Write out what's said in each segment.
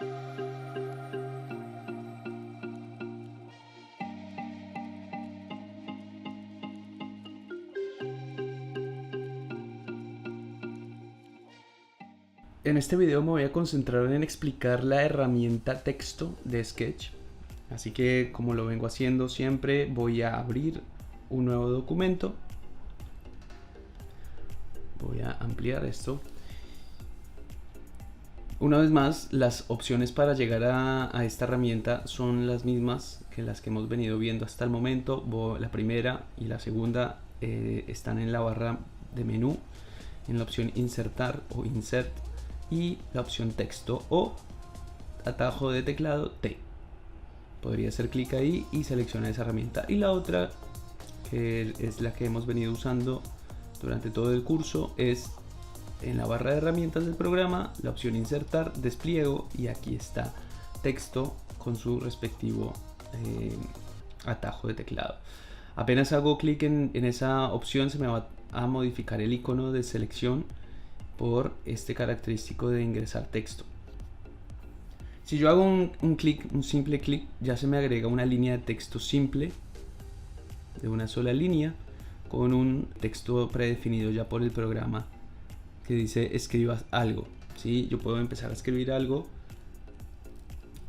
En este video me voy a concentrar en explicar la herramienta texto de Sketch. Así que, como lo vengo haciendo siempre, voy a abrir un nuevo documento. Voy a ampliar esto. Una vez más, las opciones para llegar a esta herramienta son las mismas que las que hemos venido viendo hasta el momento. La primera y la segunda están en la barra de menú, en la opción insertar o insert, y la opción texto o atajo de teclado T. Podría hacer clic ahí y seleccionar esa herramienta. Y la otra, que es la que hemos venido usando durante todo el curso, es en la barra de herramientas del programa, la opción insertar, despliego, y aquí está texto con su respectivo atajo de teclado. Apenas hago clic en esa opción, se me va a modificar el icono de selección por este característico de ingresar texto. Si yo hago un simple clic, ya se me agrega una línea de texto simple de una sola línea con un texto predefinido ya por el programa que dice escribas algo. ¿Sí? Yo puedo empezar a escribir algo,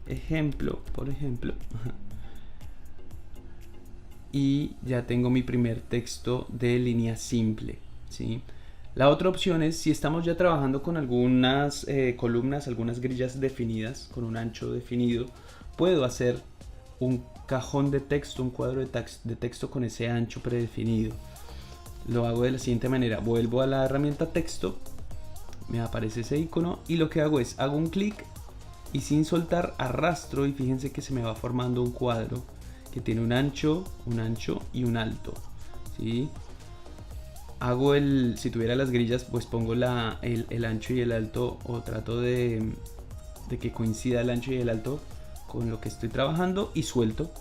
ejemplo, por ejemplo, y ya tengo mi primer texto de línea simple. ¿Sí? La otra opción es, si estamos ya trabajando con algunas columnas, algunas grillas definidas, con un ancho definido, puedo hacer un cajón de texto, un cuadro de texto con ese ancho predefinido. Lo hago de la siguiente manera: vuelvo a la herramienta texto, me aparece ese icono y lo que hago es, hago un clic y sin soltar arrastro, y fíjense que se me va formando un cuadro que tiene un ancho y un alto. ¿Sí? Hago si tuviera las grillas, pues pongo el ancho y el alto, o trato de que coincida el ancho y el alto con lo que estoy trabajando, y suelto.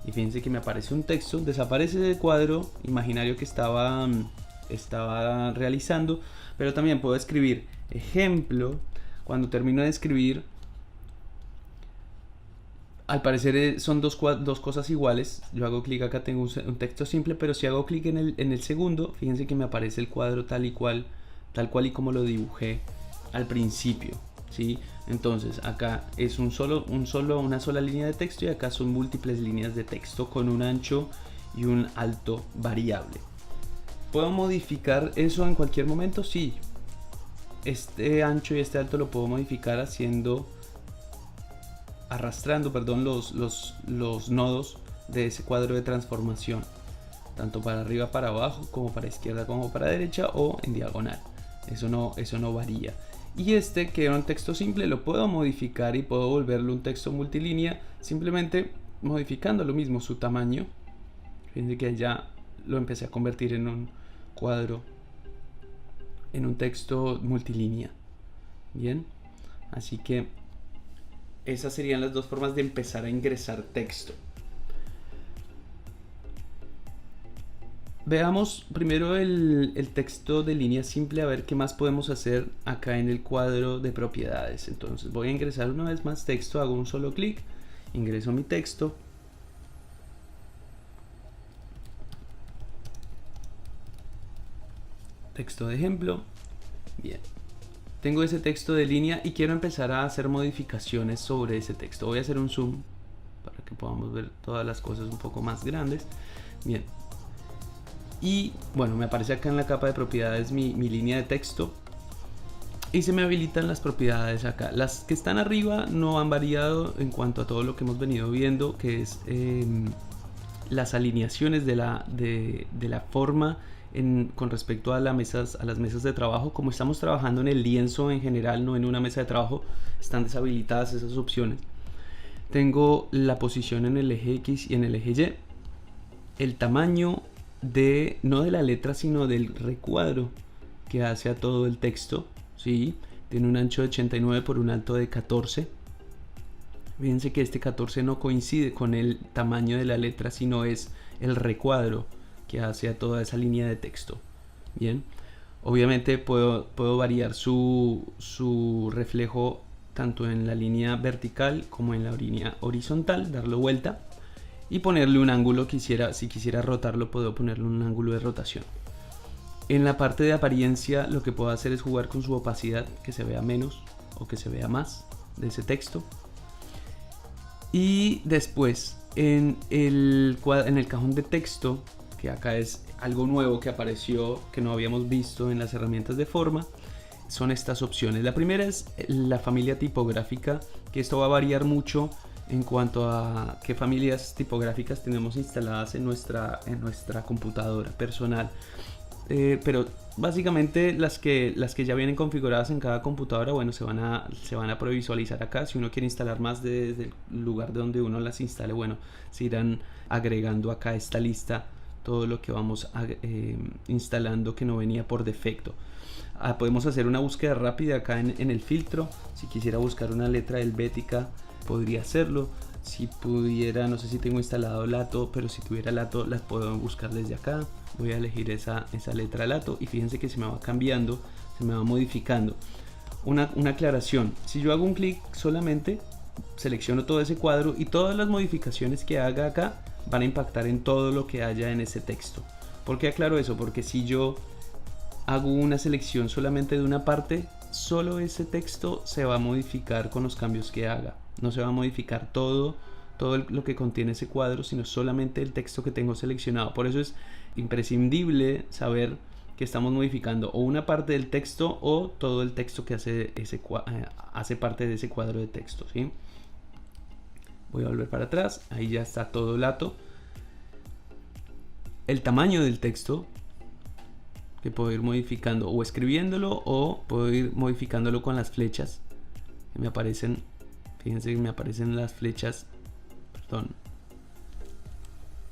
Y fíjense que me aparece un texto, desaparece el cuadro imaginario que estaba realizando, pero también puedo escribir ejemplo. Cuando termino de escribir, al parecer son dos cosas iguales. Yo hago clic acá, tengo un texto simple, pero si hago clic en el segundo, fíjense que me aparece el cuadro tal cual y como lo dibujé al principio. ¿Sí? Entonces acá es una sola línea de texto, y acá son múltiples líneas de texto con un ancho y un alto variable. ¿Puedo modificar eso en cualquier momento? Sí. Este ancho y este alto lo puedo modificar arrastrando los nodos de ese cuadro de transformación, tanto para arriba, para abajo, como para izquierda, como para derecha, o en diagonal. Eso no varía. Y que era un texto simple, lo puedo modificar y puedo volverlo un texto multilínea, simplemente modificando lo mismo, su tamaño. Fíjense que ya lo empecé a convertir en un cuadro, en un texto multilínea. Bien, así que esas serían las dos formas de empezar a ingresar texto. Veamos primero el texto de línea simple, a ver qué más podemos hacer acá en el cuadro de propiedades. Entonces voy a ingresar una vez más texto, hago un solo clic, ingreso mi texto. Texto de ejemplo. Bien. Tengo ese texto de línea y quiero empezar a hacer modificaciones sobre ese texto. Voy a hacer un zoom para que podamos ver todas las cosas un poco más grandes. Bien. Y bueno, me aparece acá en la capa de propiedades mi línea de texto. Y se me habilitan las propiedades acá. Las que están arriba no han variado en cuanto a todo lo que hemos venido viendo, que es las alineaciones de la forma con respecto a las mesas de trabajo. Como estamos trabajando en el lienzo en general, no en una mesa de trabajo, están deshabilitadas esas opciones. Tengo la posición en el eje X y en el eje Y, el tamaño no de la letra, sino del recuadro que hace a todo el texto. ¿Sí? Tiene un ancho de 89 por un alto de 14. Fíjense que este 14 no coincide con el tamaño de la letra, sino es el recuadro que hace a toda esa línea de texto. Bien, obviamente puedo variar su reflejo tanto en la línea vertical como en la línea horizontal, darlo vuelta y ponerle un ángulo. Si quisiera rotarlo, puedo ponerle un ángulo de rotación. En la parte de apariencia, lo que puedo hacer es jugar con su opacidad, que se vea menos o que se vea más de ese texto. Y después en el cajón de texto, que acá es algo nuevo que apareció, que no habíamos visto en las herramientas de forma, son estas opciones. La primera es la familia tipográfica, que esto va a variar mucho en cuanto a qué familias tipográficas tenemos instaladas en nuestra computadora personal. Pero básicamente las que ya vienen configuradas en cada computadora, bueno, se van a previsualizar acá. Si uno quiere instalar más desde el lugar de donde uno las instale, bueno, se irán agregando acá esta lista todo lo que vamos instalando que no venía por defecto. Podemos hacer una búsqueda rápida acá en el filtro. Si quisiera buscar una letra helvética, podría hacerlo. Si pudiera, no sé si tengo instalado Lato, pero si tuviera Lato las puedo buscar desde acá. Voy a elegir esa letra Lato y fíjense que se me va cambiando, se me va modificando. Una aclaración: si yo hago un clic solamente, selecciono todo ese cuadro y todas las modificaciones que haga acá van a impactar en todo lo que haya en ese texto. ¿Por qué aclaro eso? Porque si yo hago una selección solamente de una parte, solo ese texto se va a modificar con los cambios que haga. No se va a modificar todo lo que contiene ese cuadro, sino solamente el texto que tengo seleccionado. Por eso es imprescindible saber que estamos modificando o una parte del texto o todo el texto que hace parte de ese cuadro de texto, ¿sí? Voy a volver para atrás. Ahí ya está todo Lato. El tamaño del texto, que puedo ir modificando o escribiéndolo, o puedo ir modificándolo con las flechas que me aparecen. Fíjense que me aparecen las flechas,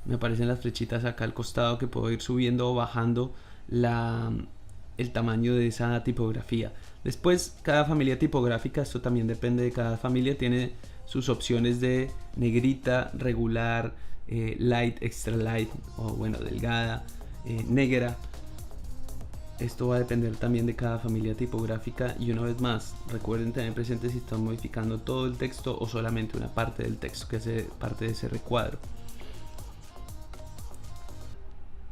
me aparecen las flechitas acá al costado, que puedo ir subiendo o bajando el tamaño de esa tipografía. Después, cada familia tipográfica, esto también depende de cada familia, tiene sus opciones de negrita, regular, light, extra light, o bueno, delgada, negra. Esto va a depender también de cada familia tipográfica. Y una vez más, recuerden tener presente si están modificando todo el texto o solamente una parte del texto que hace parte de ese recuadro.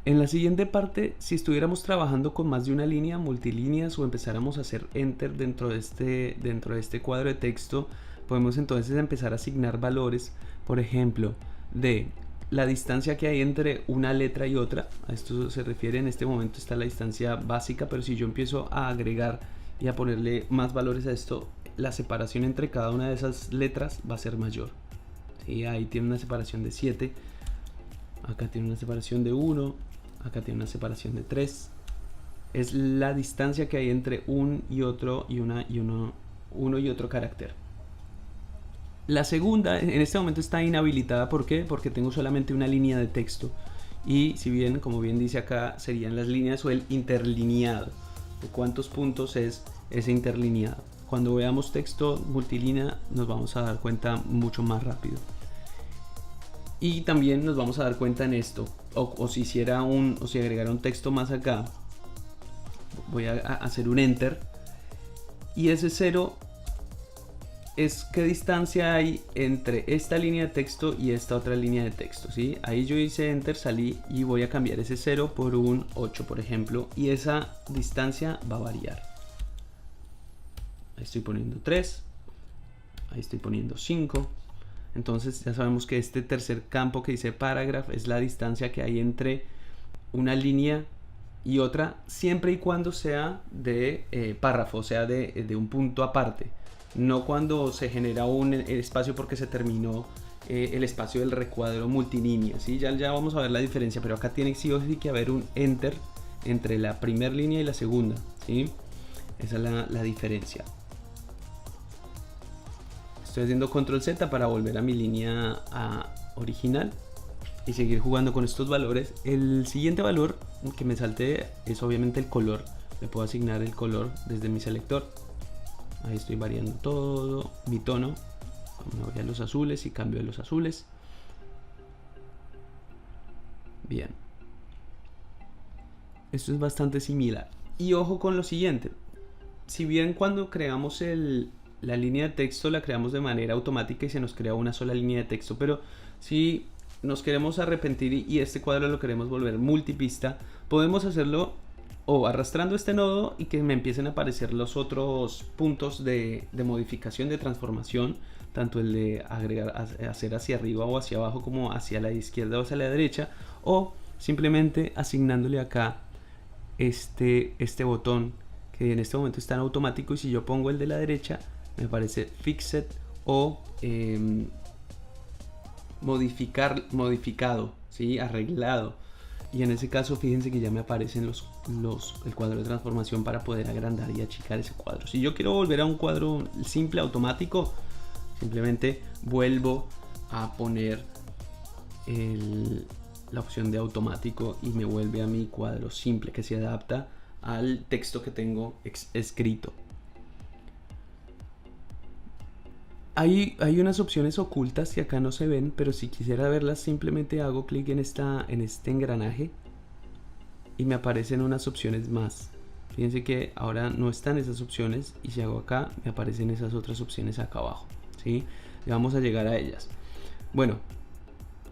En la siguiente parte, si estuviéramos trabajando con más de una línea, multilíneas, o empezáramos a hacer enter dentro de este cuadro de texto, podemos entonces empezar a asignar valores, por ejemplo, de la distancia que hay entre una letra y otra. A esto se refiere, en este momento está la distancia básica, pero si yo empiezo a agregar y a ponerle más valores a esto, la separación entre cada una de esas letras va a ser mayor, ¿sí? Ahí tiene una separación de 7, acá tiene una separación de 1, acá tiene una separación de 3. Es la distancia que hay entre un y otro y uno y otro carácter. La segunda en este momento está inhabilitada. ¿Por qué? Porque tengo solamente una línea de texto. Y si bien, como bien dice acá, serían las líneas o el interlineado. ¿De cuántos puntos es ese interlineado? Cuando veamos texto multilínea nos vamos a dar cuenta mucho más rápido. Y también nos vamos a dar cuenta en esto. O si agregara un texto más acá, voy a hacer un enter. Y ese 0 es qué distancia hay entre esta línea de texto y esta otra línea de texto, ¿sí? Ahí yo hice enter, salí y voy a cambiar ese 0 por un 8, por ejemplo, y esa distancia va a variar. Ahí estoy poniendo 3, ahí estoy poniendo 5. Entonces ya sabemos que este tercer campo que dice paragraph es la distancia que hay entre una línea y otra, siempre y cuando sea de párrafo, o sea de un punto aparte. No cuando se genera un espacio porque se terminó el espacio del recuadro multilínea, ¿sí? Ya vamos a ver la diferencia, pero acá tiene sí o sí que haber un enter entre la primera línea y la segunda, ¿sí? Esa es la diferencia. Estoy haciendo control Z para volver a mi línea original y seguir jugando con estos valores. El siguiente valor que me salté es obviamente el color. Le puedo asignar el color desde mi selector. Ahí estoy variando todo mi tono. Me voy a los azules y cambio a los azules. Bien, esto es bastante similar. Y ojo con lo siguiente: si bien cuando creamos la línea de texto la creamos de manera automática y se nos crea una sola línea de texto, pero si nos queremos arrepentir y este cuadro lo queremos volver multipista, podemos hacerlo o arrastrando este nodo y que me empiecen a aparecer los otros puntos de modificación, de transformación, tanto el de agregar, hacer hacia arriba o hacia abajo, como hacia la izquierda o hacia la derecha, o simplemente asignándole acá este botón que en este momento está en automático, y si yo pongo el de la derecha me aparece Fixed o modificado, ¿sí? Arreglado, y en ese caso fíjense que ya me aparecen el cuadro de transformación para poder agrandar y achicar ese cuadro. Si yo quiero volver a un cuadro simple automático, simplemente vuelvo a poner la opción de automático y me vuelve a mi cuadro simple que se adapta al texto que tengo escrito. Hay unas opciones ocultas que acá no se ven, pero si quisiera verlas simplemente hago clic en este engranaje y me aparecen unas opciones más. Fíjense que ahora no están esas opciones, y si hago acá me aparecen esas otras opciones acá abajo, ¿sí? Y vamos a llegar a ellas. Bueno,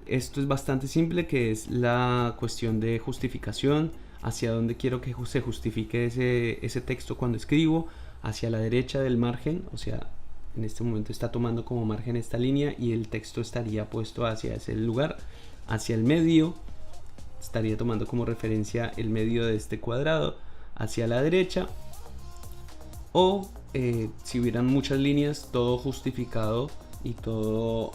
esto es bastante simple, que es la cuestión de justificación, hacia dónde quiero que se justifique ese texto cuando escribo, hacia la derecha del margen, o sea, en este momento está tomando como margen esta línea y el texto estaría puesto hacia ese lugar. Hacia el medio, estaría tomando como referencia el medio de este cuadrado, hacia la derecha, o si hubieran muchas líneas, todo justificado y todo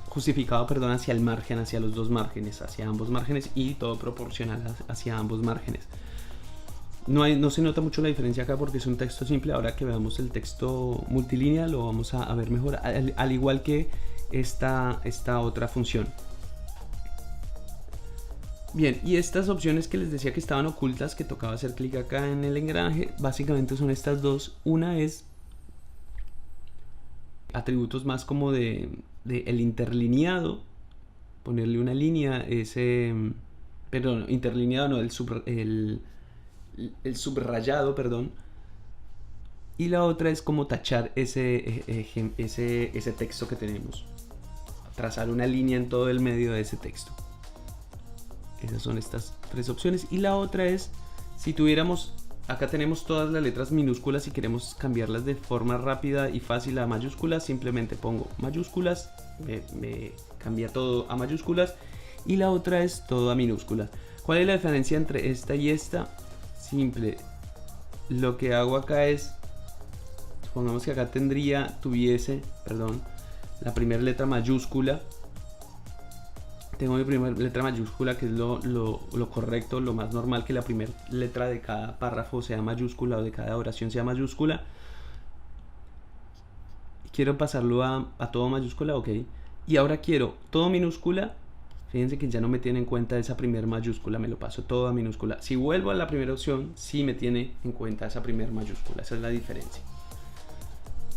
justificado, perdón, hacia el margen, hacia los dos márgenes, hacia ambos márgenes, y todo proporcional hacia ambos márgenes. No se nota mucho la diferencia acá porque es un texto simple. Ahora que veamos el texto multilínea lo vamos a ver mejor, al igual que esta otra función. Bien, y estas opciones que les decía que estaban ocultas, que tocaba hacer clic acá en el engranaje, básicamente son estas dos. Una es atributos más como de el interlineado, ponerle una línea, perdón, interlineado no, el subrayado, perdón. Y la otra es como tachar ese texto que tenemos, trazar una línea en todo el medio de ese texto. Esas son estas tres opciones. Y la otra es, si tuviéramos, acá tenemos todas las letras minúsculas y queremos cambiarlas de forma rápida y fácil a mayúsculas, simplemente pongo mayúsculas, me cambia todo a mayúsculas, y la otra es todo a minúsculas. ¿Cuál es la diferencia entre esta y esta? Simple, lo que hago acá es, supongamos que acá tuviese la primera letra mayúscula. Tengo mi primera letra mayúscula, que es lo correcto, lo más normal, que la primera letra de cada párrafo sea mayúscula o de cada oración sea mayúscula. Quiero pasarlo a todo mayúscula, ok. Y ahora quiero todo minúscula. Fíjense que ya no me tiene en cuenta esa primera mayúscula, me lo paso todo a minúscula. Si vuelvo a la primera opción, sí me tiene en cuenta esa primera mayúscula. Esa es la diferencia.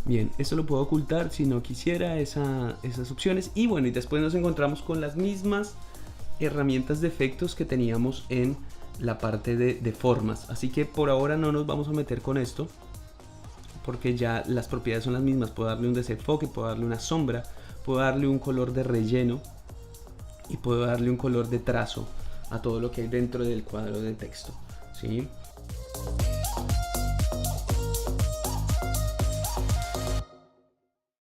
Bien, esto lo puedo ocultar si no quisiera esas opciones. Y bueno, y después nos encontramos con las mismas herramientas de efectos que teníamos en la parte de formas. Así que por ahora no nos vamos a meter con esto, porque ya las propiedades son las mismas. Puedo darle un desenfoque, puedo darle una sombra, puedo darle un color de relleno y puedo darle un color de trazo a todo lo que hay dentro del cuadro de texto, ¿sí?